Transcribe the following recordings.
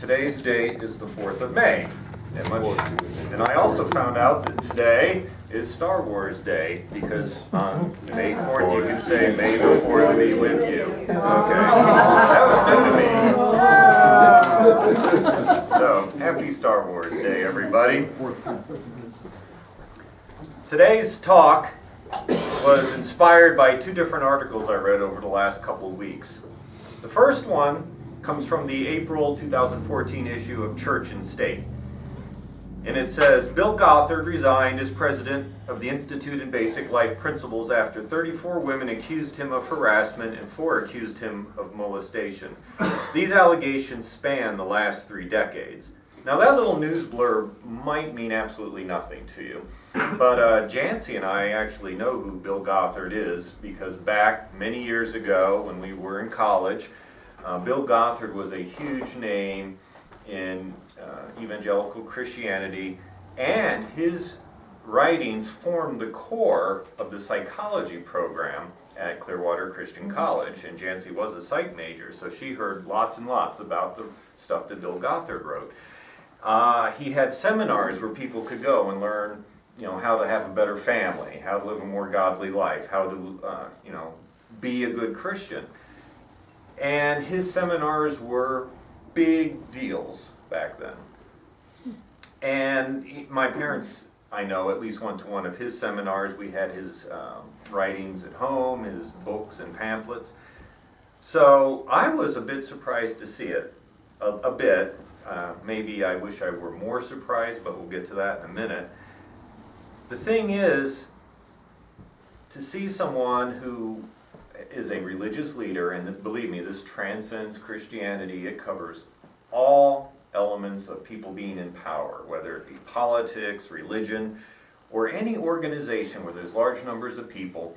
Today's date is the 4th of May. And I also found out that today is Star Wars Day, because on May 4th you can say, "May the 4th be with you." Okay. That was new to me. So, happy Star Wars Day, everybody. Today's talk was inspired by two different articles I read over the last couple of weeks. The first one comes from the April 2014 issue of Church and State. And it says, Bill Gothard resigned as president of the Institute in Basic Life Principles after 34 women accused him of harassment and 4 accused him of molestation. These allegations span the last 3 decades. Now that little news blurb might mean absolutely nothing to you, but Jancy and I actually know who Bill Gothard is, because back many years ago when we were in college, Bill Gothard was a huge name in evangelical Christianity, and his writings formed the core of the psychology program at Clearwater Christian College, and Jancy was a psych major, so she heard lots and lots about the stuff that Bill Gothard wrote. He had seminars where people could go and learn, how to have a better family, how to live a more godly life, how to, be a good Christian. And his seminars were big deals back then. And my parents, I know, at least went to one of his seminars. We had his writings at home, his books and pamphlets. So I was a bit surprised to see it, a bit. Maybe I wish I were more surprised, but we'll get to that in a minute. The thing is, to see someone who is a religious leader, and believe me, this transcends Christianity. It covers all elements of people being in power, whether it be politics, religion, or any organization where there's large numbers of people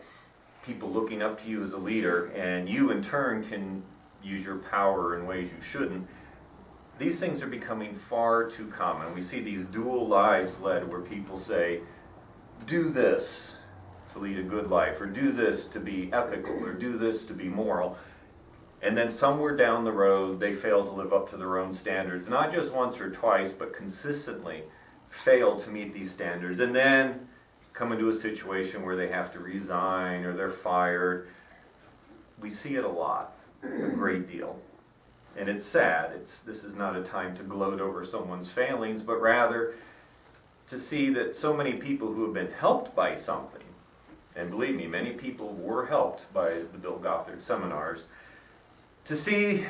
looking up to you as a leader, and you in turn can use your power in ways you shouldn't. These things are becoming far too common. We see these dual lives led where people say, do this to lead a good life, or do this to be ethical, or do this to be moral. And then somewhere down the road, they fail to live up to their own standards, not just once or twice, but consistently fail to meet these standards, and then come into a situation where they have to resign or they're fired. We see it a lot, a great deal. And it's sad. This is not a time to gloat over someone's failings, but rather to see that so many people who have been helped by something, and believe me, many people were helped by the Bill Gothard seminars, to see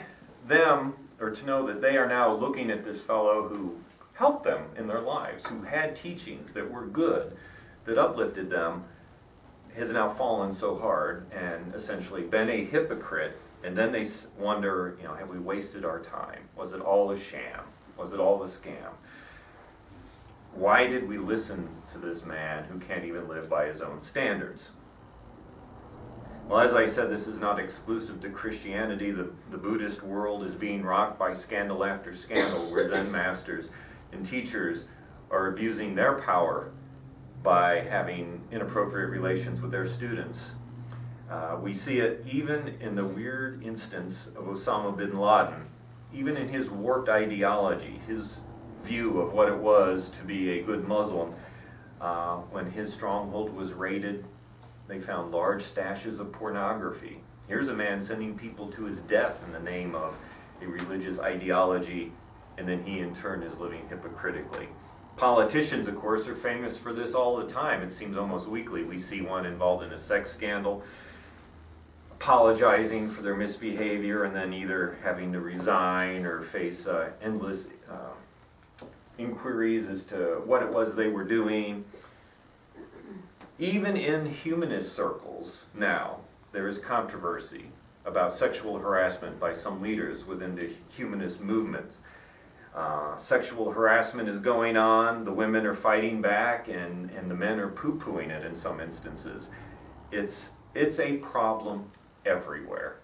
them, or to know that they are now looking at this fellow who helped them in their lives, who had teachings that were good, that uplifted them, has now fallen so hard and essentially been a hypocrite. And then they wonder, have we wasted our time? Was it all a sham? Was it all a scam? Why did we listen to this man who can't even live by his own standards? Well, as I said, this is not exclusive to Christianity. The Buddhist world is being rocked by scandal after scandal, where Zen masters and teachers are abusing their power by having inappropriate relations with their students. We see it even in the weird instance of Osama bin Laden, even in his warped ideology, his view of what it was to be a good Muslim. When his stronghold was raided, they found large stashes of pornography. Here's a man sending people to his death in the name of a religious ideology, and then he in turn is living hypocritically. Politicians, of course, are famous for this all the time. It seems almost weekly we see one involved in a sex scandal, apologizing for their misbehavior, and then either having to resign or face endless inquiries as to what it was they were doing. Even in humanist circles now, there is controversy about sexual harassment by some leaders within the humanist movement. Sexual harassment is going on, the women are fighting back, and the men are poo-pooing it in some instances. It's a problem everywhere.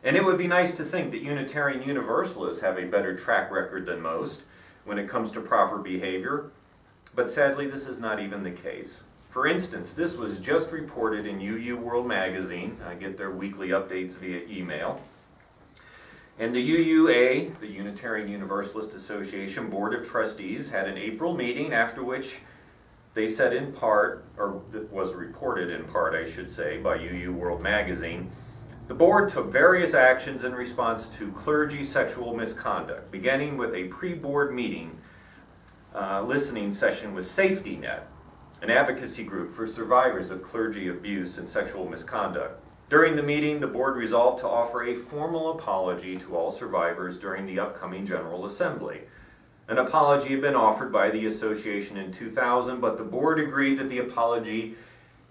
And it would be nice to think that Unitarian Universalists have a better track record than most when it comes to proper behavior, but sadly this is not even the case. For instance, this was just reported in UU World Magazine. I get their weekly updates via email. And the UUA, the Unitarian Universalist Association Board of Trustees, had an April meeting after which they said in part, or was reported in part, I should say, by UU World Magazine, the board took various actions in response to clergy sexual misconduct, beginning with a pre-board meeting listening session with Safety Net, an advocacy group for survivors of clergy abuse and sexual misconduct. During the meeting, the board resolved to offer a formal apology to all survivors during the upcoming General Assembly. An apology had been offered by the association in 2000, but the board agreed that the apology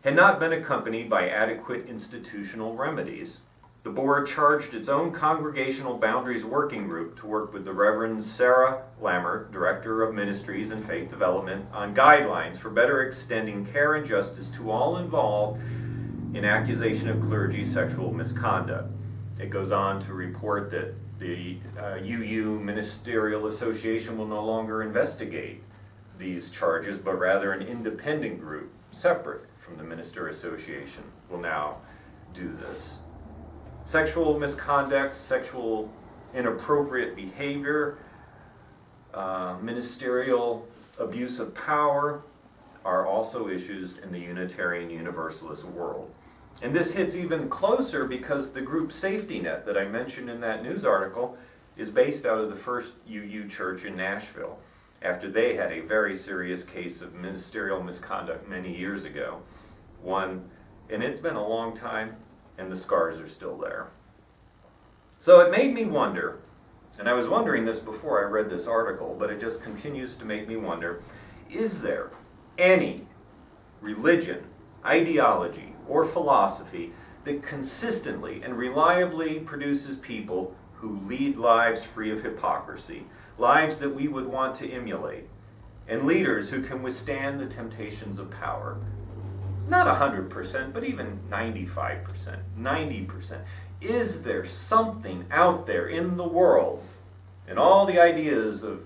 had not been accompanied by adequate institutional remedies. The board charged its own Congregational Boundaries Working Group to work with the Reverend Sarah Lammert, Director of Ministries and Faith Development, on guidelines for better extending care and justice to all involved in accusation of clergy sexual misconduct. It goes on to report that the UU Ministerial Association will no longer investigate these charges, but rather an independent group, separate from the Minister Association, will now do this. Sexual misconduct, sexual inappropriate behavior, ministerial abuse of power are also issues in the Unitarian Universalist world. And this hits even closer because the group Safety Net that I mentioned in that news article is based out of the First UU Church in Nashville, after they had a very serious case of ministerial misconduct many years ago. And it's been a long time, and the scars are still there. So it made me wonder, and I was wondering this before I read this article, but it just continues to make me wonder, is there any religion, ideology, or philosophy that consistently and reliably produces people who lead lives free of hypocrisy, lives that we would want to emulate, and leaders who can withstand the temptations of power? Not 100%, but even 95%, 90%. Is there something out there in the world, and all the ideas of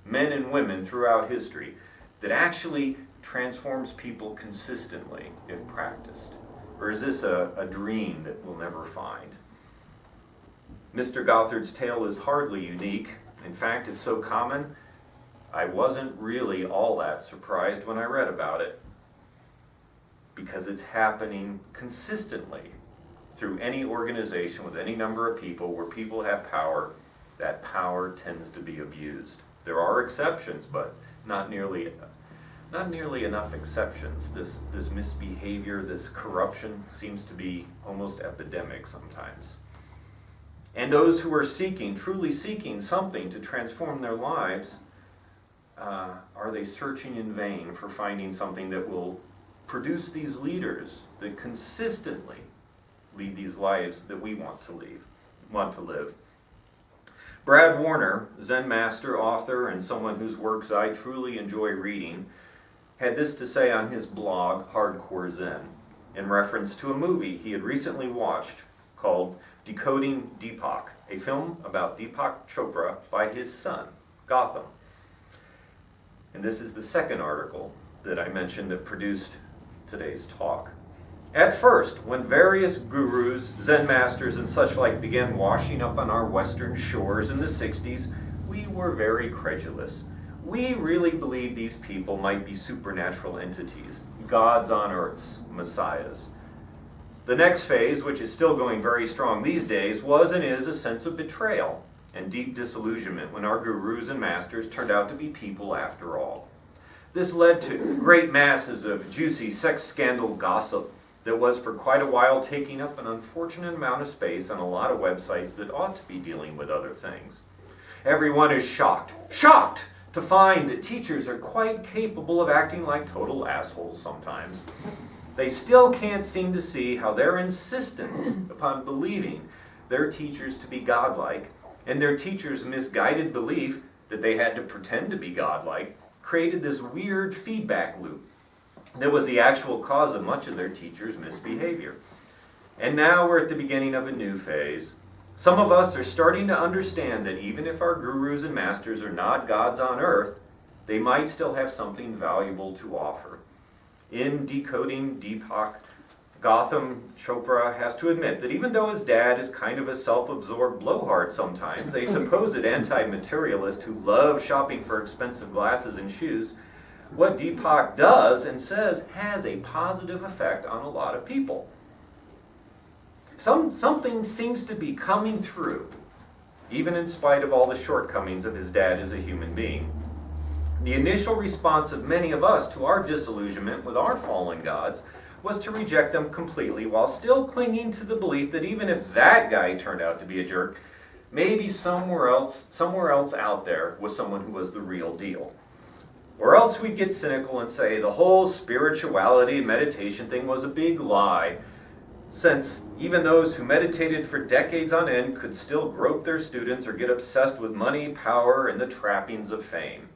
men and women throughout history, that actually transforms people consistently if practiced? Or is this a dream that we'll never find? Mr. Gothard's tale is hardly unique. In fact, it's so common, I wasn't really all that surprised when I read about it, because it's happening consistently through any organization with any number of people where people have power. That power tends to be abused. There are exceptions, but not nearly enough exceptions. This misbehavior, this corruption seems to be almost epidemic sometimes. And those who are truly seeking something to transform their lives, are they searching in vain for finding something that will produce these leaders that consistently lead these lives that we want to live? Brad Warner, Zen master, author, and someone whose works I truly enjoy reading, had this to say on his blog, Hardcore Zen, in reference to a movie he had recently watched called Decoding Deepak, a film about Deepak Chopra by his son, Gotham. And this is the second article that I mentioned that produced today's talk. At first, when various gurus, Zen masters, and such like began washing up on our western shores in the 60s, we were very credulous. We really believed these people might be supernatural entities, gods on earth's messiahs. The next phase, which is still going very strong these days, was and is a sense of betrayal and deep disillusionment when our gurus and masters turned out to be people after all. This led to great masses of juicy sex scandal gossip that was for quite a while taking up an unfortunate amount of space on a lot of websites that ought to be dealing with other things. Everyone is shocked to find that teachers are quite capable of acting like total assholes sometimes. They still can't seem to see how their insistence upon believing their teachers to be godlike, and their teachers' misguided belief that they had to pretend to be godlike, created this weird feedback loop that was the actual cause of much of their teachers' misbehavior. And now we're at the beginning of a new phase. Some of us are starting to understand that even if our gurus and masters are not gods on earth, they might still have something valuable to offer. In Decoding Deepak, Gautam Chopra has to admit that even though his dad is kind of a self-absorbed blowhard sometimes, a supposed anti-materialist who loves shopping for expensive glasses and shoes, what Deepak does and says has a positive effect on a lot of people. Something seems to be coming through, even in spite of all the shortcomings of his dad as a human being. The initial response of many of us to our disillusionment with our fallen gods was to reject them completely, while still clinging to the belief that even if that guy turned out to be a jerk, maybe somewhere else out there was someone who was the real deal. Or else we'd get cynical and say the whole spirituality and meditation thing was a big lie, since even those who meditated for decades on end could still grope their students or get obsessed with money, power, and the trappings of fame.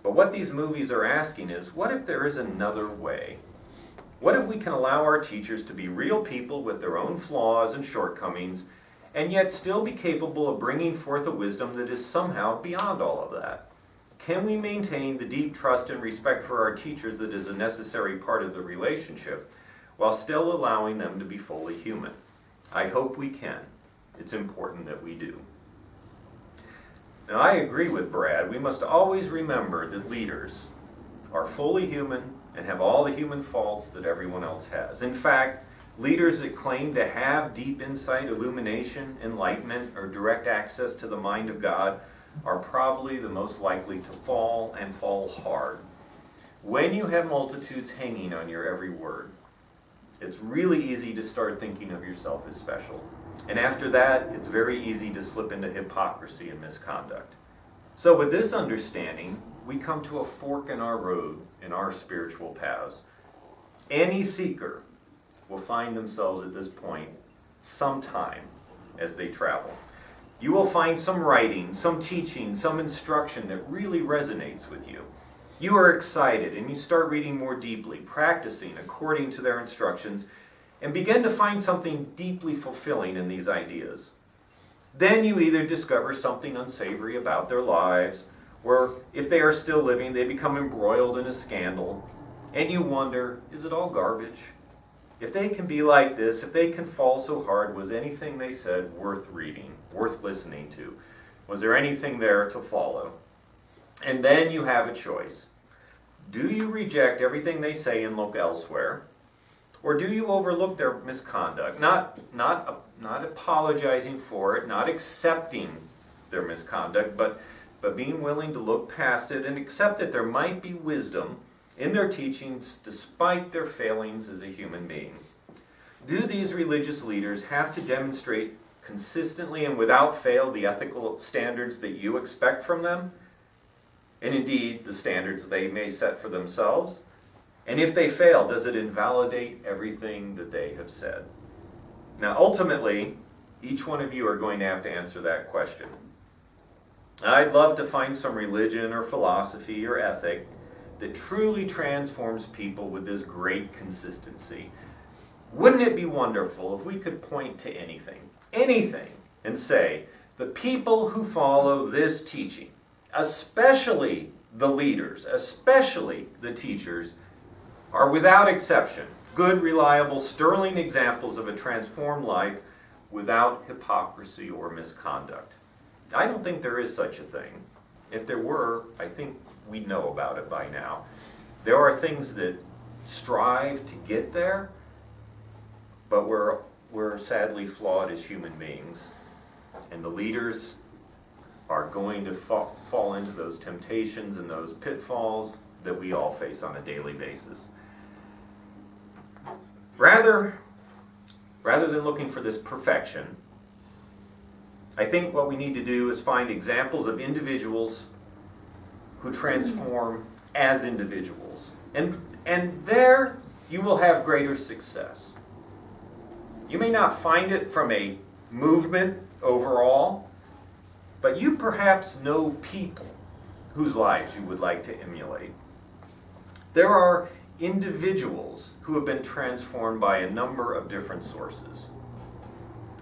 But what these movies are asking is, what if there is another way? What if we can allow our teachers to be real people with their own flaws and shortcomings, and yet still be capable of bringing forth a wisdom that is somehow beyond all of that? Can we maintain the deep trust and respect for our teachers that is a necessary part of the relationship, while still allowing them to be fully human? I hope we can. It's important that we do. Now, I agree with Brad. We must always remember that leaders are fully human and have all the human faults that everyone else has. In fact, leaders that claim to have deep insight, illumination, enlightenment, or direct access to the mind of God are probably the most likely to fall, and fall hard. When you have multitudes hanging on your every word, it's really easy to start thinking of yourself as special. And after that, it's very easy to slip into hypocrisy and misconduct. So with this understanding, we come to a fork in our road, in our spiritual paths. Any seeker will find themselves at this point sometime as they travel. You will find some writing, some teaching, some instruction that really resonates with you. You are excited and you start reading more deeply, practicing according to their instructions, and begin to find something deeply fulfilling in these ideas. Then you either discover something unsavory about their lives, or if they are still living, they become embroiled in a scandal, and you wonder, is it all garbage? If they can be like this, if they can fall so hard, was anything they said worth reading, worth listening to? Was there anything there to follow? And then you have a choice. Do you reject everything they say and look elsewhere? Or do you overlook their misconduct? Not apologizing for it, not accepting their misconduct, but being willing to look past it and accept that there might be wisdom in their teachings despite their failings as a human being. Do these religious leaders have to demonstrate consistently and without fail the ethical standards that you expect from them? And indeed, the standards they may set for themselves? And if they fail, does it invalidate everything that they have said? Now, ultimately, each one of you are going to have to answer that question. I'd love to find some religion or philosophy or ethic that truly transforms people with this great consistency. Wouldn't it be wonderful if we could point to anything, and say, the people who follow this teaching, especially the leaders, especially the teachers, are without exception good, reliable, sterling examples of a transformed life without hypocrisy or misconduct. I don't think there is such a thing. If there were, I think we'd know about it by now. There are things that strive to get there, but we're sadly flawed as human beings. And the leaders are going to fall into those temptations and those pitfalls that we all face on a daily basis. Rather than looking for this perfection, I think what we need to do is find examples of individuals who transform as individuals. And there you will have greater success. You may not find it from a movement overall, but you perhaps know people whose lives you would like to emulate. There are individuals who have been transformed by a number of different sources.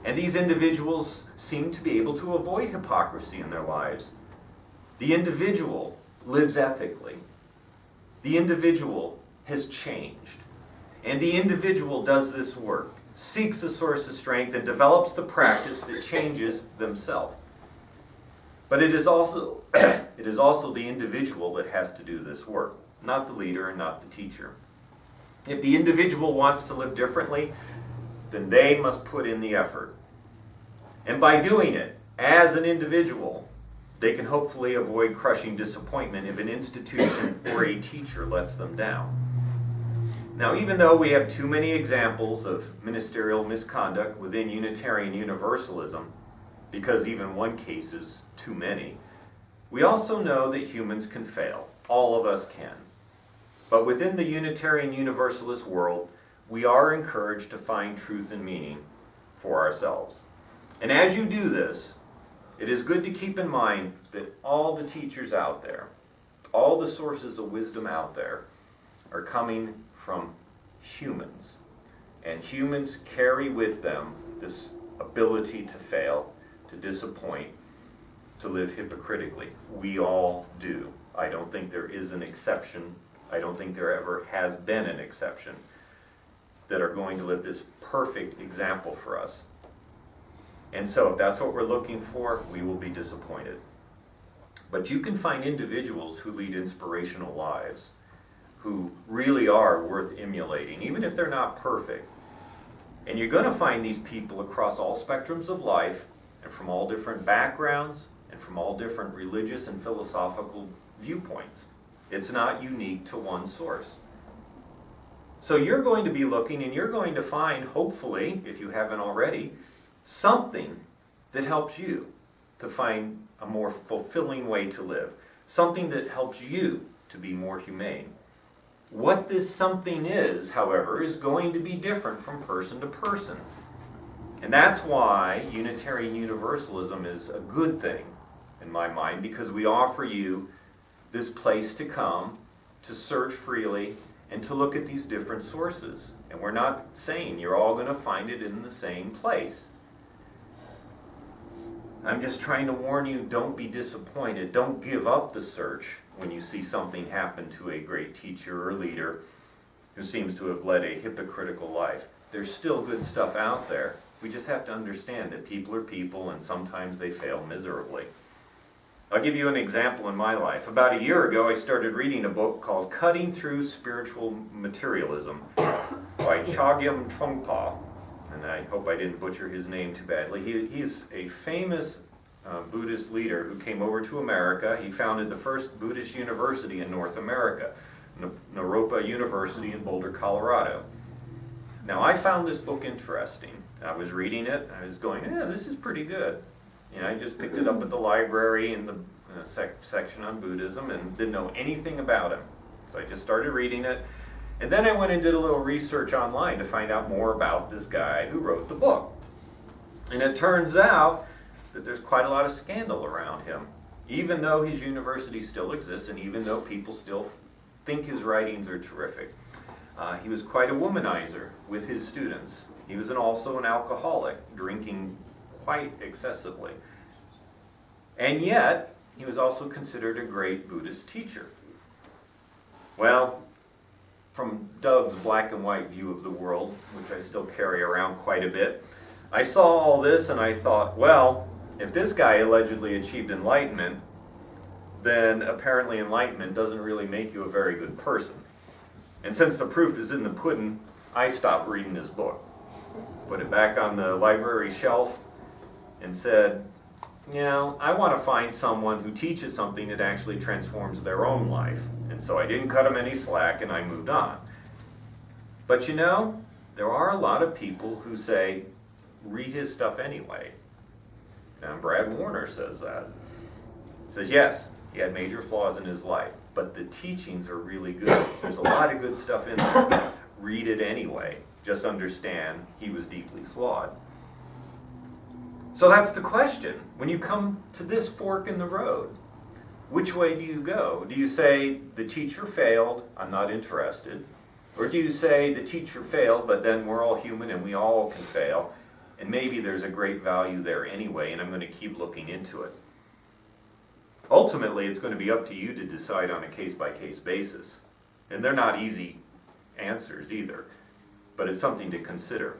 And these individuals seem to be able to avoid hypocrisy in their lives. The individual lives ethically. The individual has changed. And the individual does this work, seeks a source of strength, and develops the practice that changes themselves. But it is also the individual that has to do this work, not the leader and not the teacher. If the individual wants to live differently, then they must put in the effort. And by doing it, as an individual, they can hopefully avoid crushing disappointment if an institution or a teacher lets them down. Now, even though we have too many examples of ministerial misconduct within Unitarian Universalism, because even one case is too many, we also know that humans can fail. All of us can. But within the Unitarian Universalist world, we are encouraged to find truth and meaning for ourselves. And as you do this, it is good to keep in mind that all the teachers out there, all the sources of wisdom out there, are coming from humans. And humans carry with them this ability to fail, to disappoint, to live hypocritically. We all do. I don't think there is an exception. I don't think there ever has been an exception that are going to live this perfect example for us. And so if that's what we're looking for, we will be disappointed. But you can find individuals who lead inspirational lives, who really are worth emulating, even if they're not perfect. And you're going to find these people across all spectrums of life, and from all different backgrounds, and from all different religious and philosophical viewpoints. It's not unique to one source. So you're going to be looking, and you're going to find, hopefully, if you haven't already, something that helps you to find a more fulfilling way to live. Something that helps you to be more humane. What this something is, however, is going to be different from person to person. And that's why Unitarian Universalism is a good thing, in my mind, because we offer you this place to come, to search freely, and to look at these different sources. And we're not saying you're all going to find it in the same place. I'm just trying to warn you, don't be disappointed. Don't give up the search when you see something happen to a great teacher or leader who seems to have led a hypocritical life. There's still good stuff out there. We just have to understand that people are people, and sometimes they fail miserably. I'll give you an example in my life. About a year ago, I started reading a book called Cutting Through Spiritual Materialism by Chogyam Trungpa. And I hope I didn't butcher his name too badly. He's a famous Buddhist leader who came over to America. He founded the first Buddhist university in North America, Naropa University in Boulder, Colorado. Now, I found this book interesting. I was reading it, I was going, yeah, this is pretty good. You know, I just picked it up at the library in the section on Buddhism and didn't know anything about him. So I just started reading it. And then I went and did a little research online to find out more about this guy who wrote the book. And it turns out that there's quite a lot of scandal around him. Even though his university still exists, and even though people still think his writings are terrific. He was quite a womanizer with his students. He was also an alcoholic, drinking quite excessively. And yet, he was also considered a great Buddhist teacher. Well, from Doug's black and white view of the world, which I still carry around quite a bit, I saw all this and I thought, well, if this guy allegedly achieved enlightenment, then apparently enlightenment doesn't really make you a very good person. And since the proof is in the pudding, I stopped reading his book. Put it back on the library shelf and said, you know, I want to find someone who teaches something that actually transforms their own life. And so I didn't cut him any slack and I moved on. But you know, there are a lot of people who say, read his stuff anyway. And Brad Warner says that. He says, yes, he had major flaws in his life, but the teachings are really good. There's a lot of good stuff in there. Read it anyway. Just understand he was deeply flawed. So that's the question. When you come to this fork in the road, which way do you go? Do you say, the teacher failed, I'm not interested? Or do you say, the teacher failed, but then we're all human and we all can fail, and maybe there's a great value there anyway, and I'm going to keep looking into it? Ultimately, it's going to be up to you to decide on a case-by-case basis. And they're not easy answers either. but it's something to consider.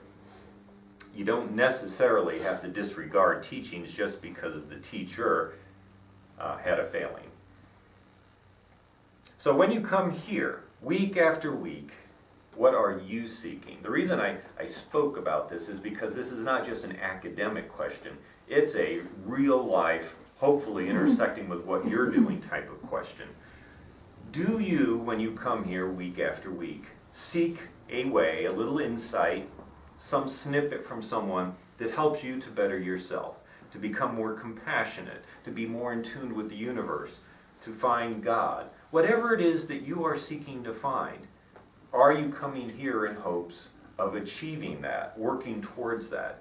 You don't necessarily have to disregard teachings just because the teacher had a failing. So when you come here, week after week, what are you seeking? The reason I spoke about this is because this is not just an academic question. It's a real life, hopefully intersecting with what you're doing type of question. Do you, when you come here week after week, seek a way, a little insight, some snippet from someone that helps you to better yourself, to become more compassionate, to be more in tune with the universe, to find God? Whatever it is that you are seeking to find, are you coming here in hopes of achieving that, working towards that?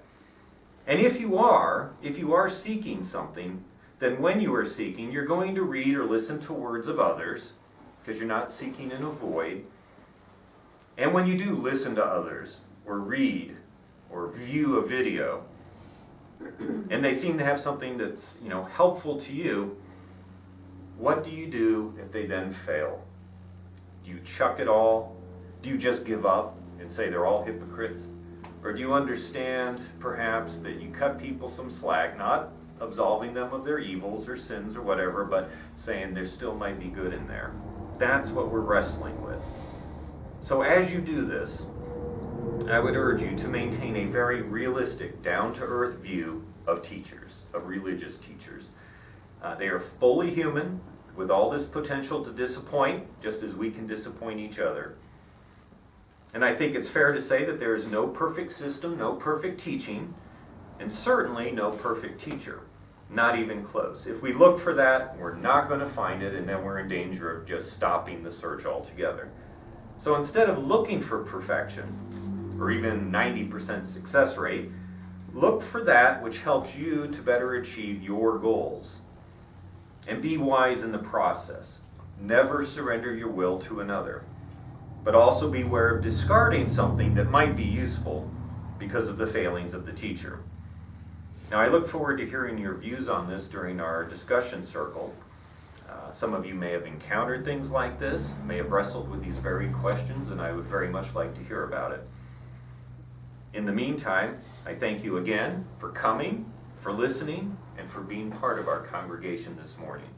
And if you are seeking something, then when you are seeking, you're going to read or listen to words of others, because you're not seeking in a void. And when you do listen to others, or read, or view a video, and they seem to have something that's, helpful to you, what do you do if they then fail? Do you chuck it all? Do you just give up and say they're all hypocrites? Or do you understand, perhaps, that you cut people some slack, not absolving them of their evils or sins or whatever, but saying there still might be good in there? That's what we're wrestling with. So as you do this, I would urge you to maintain a very realistic, down-to-earth view of teachers, of religious teachers. They are fully human, with all this potential to disappoint, just as we can disappoint each other. And I think it's fair to say that there is no perfect system, no perfect teaching, and certainly no perfect teacher. Not even close. If we look for that, we're not going to find it, and then we're in danger of just stopping the search altogether. So instead of looking for perfection, or even 90% success rate, look for that which helps you to better achieve your goals. And be wise in the process. Never surrender your will to another. But also beware of discarding something that might be useful because of the failings of the teacher. Now, I look forward to hearing your views on this during our discussion circle. Some of you may have encountered things like this, may have wrestled with these very questions, and I would very much like to hear about it. In the meantime, I thank you again for coming, for listening, and for being part of our congregation this morning.